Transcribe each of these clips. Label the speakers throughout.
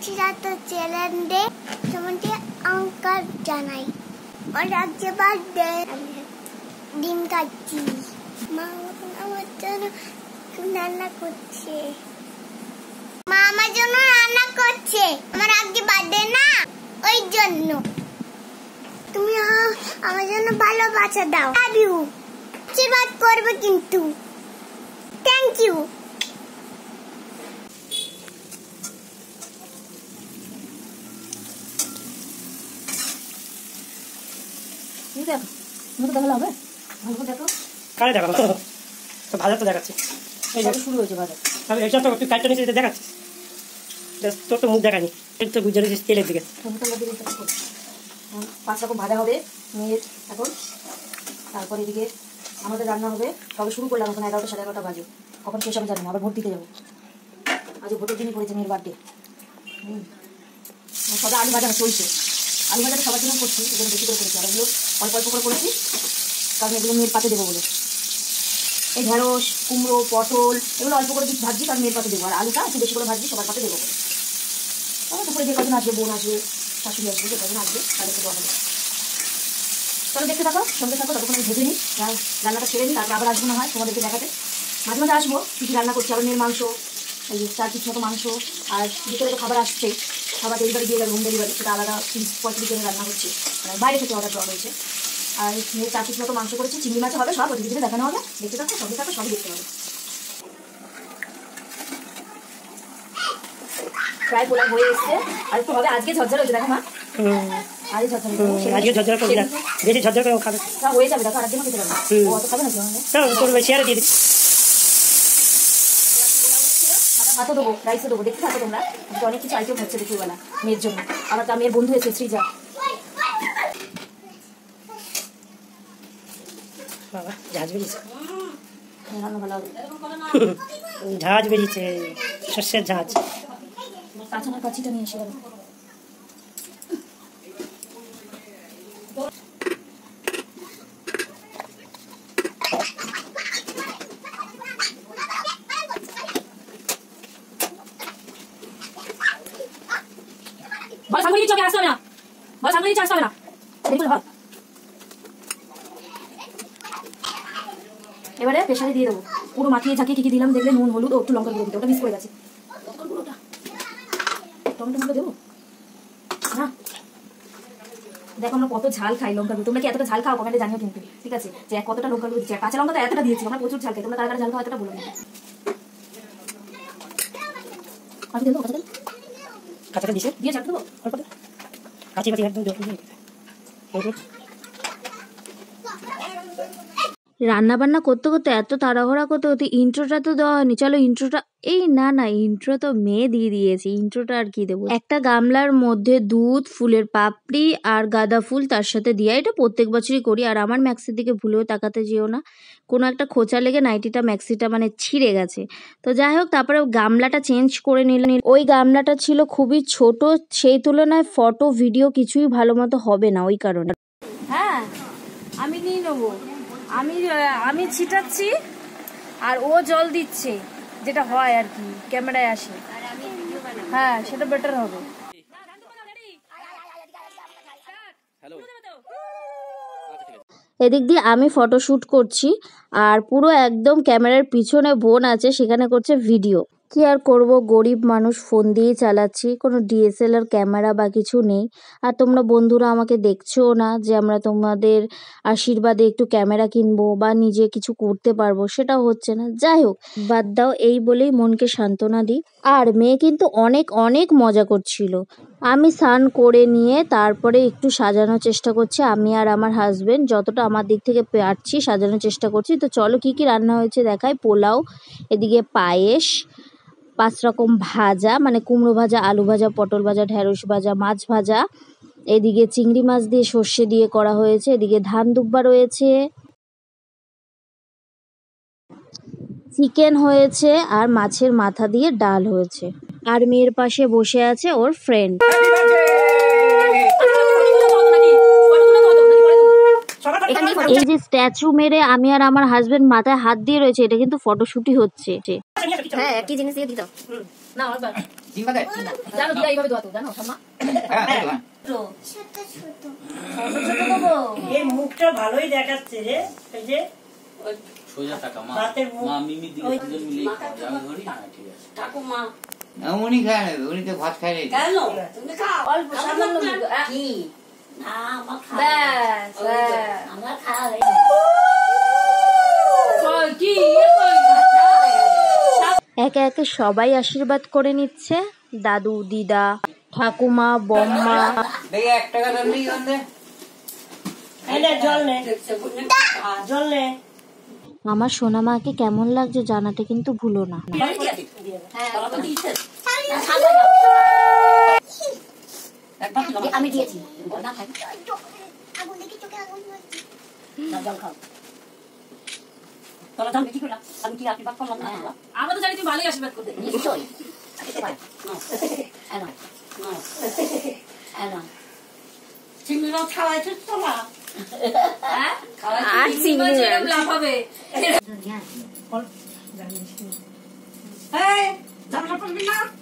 Speaker 1: তো চ্যালেঞ্জে তোমাকে অঙ্কার জানাই। ওর আজকে বার্থডে, ডিম খাচ্ছি। মা আমার জন্য রান্না করছে। মা আমার জন্য রান্না করছে। আমার আজকে বার্থডে না, ওই জন্য। তুমি আমার জন্য ভালোবাসা দাও। Love you. আশীর্বাদ করবে কিন্তু। Thank you.
Speaker 2: কারে দেখাবো তো ভাজা তো দেখাচ্ছি। এই যে শুরু হয়েছে ভাজা। আমি এটা তো একটু কাটটা নিচে দেখাচ্ছি। তোর তো মুখ দেখানি, এটা তো গুজরে তেলের দিকে।
Speaker 3: 5 রকম ভাজা হবে মেয়ের এখন। তারপর এদিকে আমাদের রান্না হবে। সবে শুরু করলাম, এখন 11টা সাড়ে 11টা বাজে। কখন শেষ আমি জানি না, আবার ভোট দিতে যাবো। আজ ভোটের দিনই পড়েছে মেয়ের বার্থডে। সবে আলু ভাজা চলছে। আলু ভাজাটা সবার জন্য করছি, এগুলো বেশি করে করেছি। আর এগুলো অল্প অল্প করে করেছি, কারণ এগুলো মেয়ের পাতে দেবো বলে। এই ঢেঁড়স, কুমড়ো, পটল এগুলো অল্প করে ভাজছি, কারণ মেয়ের পাতে দেবো। আর আলুটা একটু বেশি করে ভাজছি, সবার পাতে দেবো বলে। তারপরে যে কজন আসবে, বোন আসবে, শাশুড়ি আসবে, যে কজন আসবে তাদেরকে দেওয়া হবে। চলো দেখতে থাকো, সঙ্গে থাকো। ততক্ষণ আমি ভেজে নিই, রান্নাটা সেরে নিই, তারপর আবার আসবো না হয় তোমাদেরকে দেখাতে। মাঝে মাঝে আসবো, কী কী রান্না করছি। আবার মেয়ের মাংস, এই 4 পিস মতো মাংস। আর ভিতরে তো খাবার আসছে, খাবার ডেলিভারি দিয়ে যাবে, হোম ডেলিভারি। সেটা আলাদা 35 জনের রান্না হচ্ছে, বাইরে থেকে অর্ডার দেওয়া হয়েছে। আর মেয়ের 4 পিস মতো মাংস করেছি, চিংড়ি মাছ হবে, সব ওই ভিতরে দেখানো হবে। দেখতে থাকো, সঙ্গে থাকো, সবই দেখতে হবে। প্রায় পোলা হয়ে এসছে, আর একটু হবে। আজকে ঝরঝর হয়েছে, দেখো মা। আজকে ঝরঝর করে বেশি ঝরঝর করে খাবে, হয়ে যাবে। দেখো আরেকদিনও খেতে পারবে। ও অত খাবে না, শেয়ারে দিয়ে দিচ্ছি। ভাতও দেবো, রাইসও দেবো, দেখতে থাকো তোমরা। অনেক কিছু আইটেম হচ্ছে দুপুরবেলা মেয়ের জন্য। আবার তার মেয়ের বন্ধু এসে শ্রীজা।
Speaker 2: ঝাঁজ বেরিয়েছে,
Speaker 3: রান্না ভালো হবে।
Speaker 2: ঝাঁজ বেরিয়েছে, শস্যের ঝাঁজ।
Speaker 3: কাঁচানোর কাছিটা নিয়ে এসে যাবে। এবারে প্রেসারে দিয়ে দেবো, পুরো মাখিয়ে ঝাঁকিয়ে কি দিলাম দেখলে। নুন, হলুদ ও একটু লঙ্কা গুঁড়ো দিতে, ওটা মিস করে গেছে। টমেটো দেবো না। দেখো আমরা কত ঝাল খাই লঙ্কা গুঁড়ো। তোমরা কি এতটা ঝাল খাও? কমেন্টে জানিও কিন্তু, ঠিক আছে, যে কতটা লঙ্কা গুঁড়ো দিচ্ছি। কাঁচা লঙ্কা তো এতটা দিয়েছি, আমরা প্রচুর ঝাল খাই। তোমরা কারা ঝাল খাও এতটা বলো না। কাঁচা দেবো,
Speaker 2: কাঁচাটা দিছে
Speaker 3: দিয়ে ঝাল দেবো
Speaker 2: অল্প। কাঁচি কাঁচি একদম
Speaker 4: রান্না বান্না করতে করতে এত তাড়াহুড়া করতে করতে ইন্ট্রোটা তো দেওয়া হয়নি। চলো ইন্ট্রোটা, এই না ইন্ট্রো তো মেয়ে দিয়ে দিয়েছে, ইন্ট্রোটা আর কি দেবো। একটা গামলার মধ্যে দুধ, ফুলের পাপড়ি আর গাঁদা ফুল তার সাথে দিয়া। এটা প্রত্যেক বছরই করি। আর আমার ম্যাক্সির দিকে ভুলেও তাকাতে যেও না, কোনো একটা খোঁচা লেগে নাইটিটা ম্যাক্সিটা মানে ছিঁড়ে গেছে। তো যাই হোক, তারপরে গামলাটা চেঞ্জ করে নিলাম। ওই গামলাটা ছিল খুবই ছোট, সেই তুলনায় ফটো ভিডিও কিছুই ভালো মতো হবে না, ওই কারণে।
Speaker 3: হ্যাঁ আমি নিয়ে নেবো। আমি ছিটাচ্ছি আর ও জল দিচ্ছে, যেটা হয় আর কি, ক্যামেরায় আসে। হ্যাঁ সেটা বেটার হবে।
Speaker 4: এদিক দিয়ে আমি ফটোশ্যুট করছি, আর পুরো একদম ক্যামেরার পিছনে বোন আছে, সেখানে করছে ভিডিও। কি আর করব, গরিব মানুষ, ফোন দিয়েই চালাচ্ছি, কোনো ডিএসএলআর ক্যামেরা বা কিছু নেই। আর তোমরা বন্ধুরা আমাকে দেখছোও না যে আমরা তোমাদের আশীর্বাদে একটু ক্যামেরা কিনবো বা নিজে কিছু করতে পারবো, সেটাও হচ্ছে না। যাই হোক, বাদ দাও, এই বলেই মনকে সান্ত্বনা দিই। আর মেয়ে কিন্তু অনেক অনেক মজা করছিল। আমি স্নান করে নিয়ে তারপরে একটু সাজানোর চেষ্টা করছি। আমি আর আমার হাজবেন্ড যতটা আমার দিক থেকে পারছি সাজানোর চেষ্টা করছি। তো চলো কি কি রান্না হয়েছে দেখাই। পোলাও, এদিকে পায়েস, 5 রকম ভাজা, মানে কুমড়ো ভাজা, আলু ভাজা, পটল ভাজা, ঢেঁড়স ভাজা, মাছ ভাজা, এদিকে চিংড়ি মাছ দিয়ে সর্ষে দিয়ে করা হয়েছে, এদিকে ধান দুব্বা রয়েছে, চিকেন হয়েছে, আর মাছের মাথা দিয়ে ডাল হয়েছে। আর মেয়ের পাশে বসে আছে ওর ফ্রেন্ড। এই যে স্ট্যাচু মেরে আমি আর আমার হাজবেন্ড মাথায় হাত দিয়ে রয়েছে, এটা কিন্তু ফটোশুটই হচ্ছে।
Speaker 3: হ্যাঁ একই জিনিস দিয়ে দিত না একবার
Speaker 5: ডিম পাতে
Speaker 3: জানো দিদা এইভাবে দোয়াতো জানো ঠাম্মা
Speaker 1: ছোট ছোট
Speaker 3: ছোট দেবো
Speaker 2: এই মুখটা ভালোই দেখাচ্ছে রে এই যে
Speaker 6: সোজা টাকা মা
Speaker 2: ভাতের মুখ
Speaker 6: মা মিমি দিকে দুজন মিলে খাবে আমি ধরি না ঠিক আছে
Speaker 3: ঠাকুমা
Speaker 5: উনি খায় না, উনি তো ভাত খায় না।
Speaker 3: কেন তুমি খাও অল্প সামান্য কি
Speaker 1: না আমার খাওয়া
Speaker 3: ব্যাস
Speaker 1: আমার খাওয়া
Speaker 3: কি
Speaker 4: একে একে সবাই আশীর্বাদ করে নিচ্ছে, দাদু, দিদা, ঠাকুমা, বম্মা।
Speaker 5: দেখি 1 টাকা দাম নেই ওখানে।
Speaker 2: এই নে জল নে জল নে
Speaker 4: আমার সোনা মাকে কেমন লাগছে জানাতে কিন্তু ভুলো না।
Speaker 3: আমি দিয়েছি
Speaker 1: আগুন দেখি চোখে আগুন হচ্ছে
Speaker 3: জল খাও তোরা জানবে কি করে আমি কি আশীর্বাদ করলাম না আমরা তো জানি তুমি ভালোই আশীর্বাদ করতে নিশ্চয়ই চিংড়িও খাওয়াইছিস তো না আর চিংড়ি লাভ হবে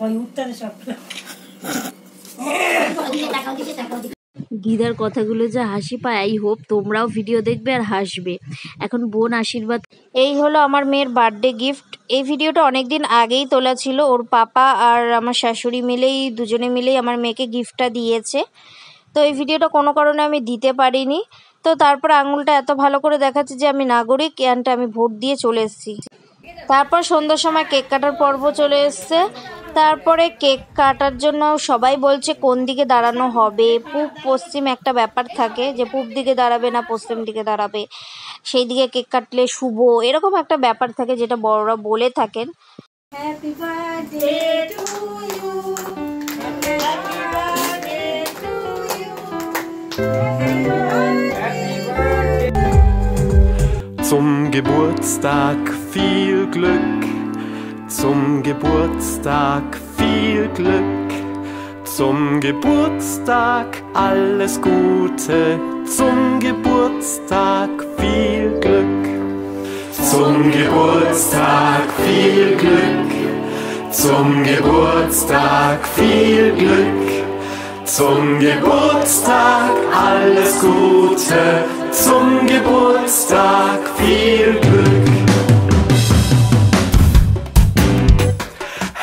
Speaker 2: ওই উঠতে সব
Speaker 4: দিদার কথাগুলো যা হাসি পায়, আই হোপ তোমরাও ভিডিও দেখবে আর হাসবে। এখন বোন আশীর্বাদ। এই হলো আমার মেয়ের বার্থডে গিফট। এই ভিডিওটা অনেকদিন আগেই তোলা ছিল, ওর পাপা আর আমার শাশুড়ি মিলেই দুজনে মিলেই আমার মেয়েকে গিফটটা দিয়েছে। তো এই ভিডিওটা কোনো কারণে আমি দিতে পারিনি, তো তারপর আঙুলটা এত ভালো করে দেখাচ্ছে যে আমি নাগরিক, এনটা আমি ভোট দিয়ে চলে এসেছি। তারপর সন্ধ্যার সময় কেক কাটার পর্ব চলে এসছে। তারপরে কেক কাটার জন্য সবাই বলছে কোন দিকে দাঁড়ানো হবে, পূব পশ্চিম একটা ব্যাপার থাকে যে পূব দিকে দাঁড়াবে না পশ্চিম দিকে দাঁড়াবে, সেই দিকে কেক কাটলে শুভ, এরকম একটা ব্যাপার থাকে যেটা বড়রা বলে থাকেন।
Speaker 3: Happy birthday to you happy birthday to you
Speaker 7: Zum Geburtstag viel Glück, zum Geburtstag viel Glück, zum Geburtstag alles Gute, zum Geburtstag viel Glück, zum Geburtstag viel Glück, zum Geburtstag viel Glück, zum Geburtstag alles Gute, zum Geburtstag viel Glück.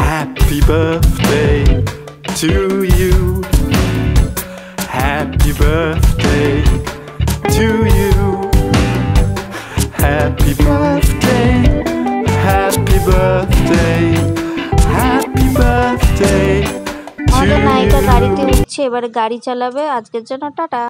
Speaker 7: Happy birthday to you. Happy birthday to you. Happy birthday. Happy birthday. Happy birthday.
Speaker 4: আমাদের নায়িকা গাড়িতে উঠছে, এবারে গাড়ি চালাবে। আজকের জন্য tata.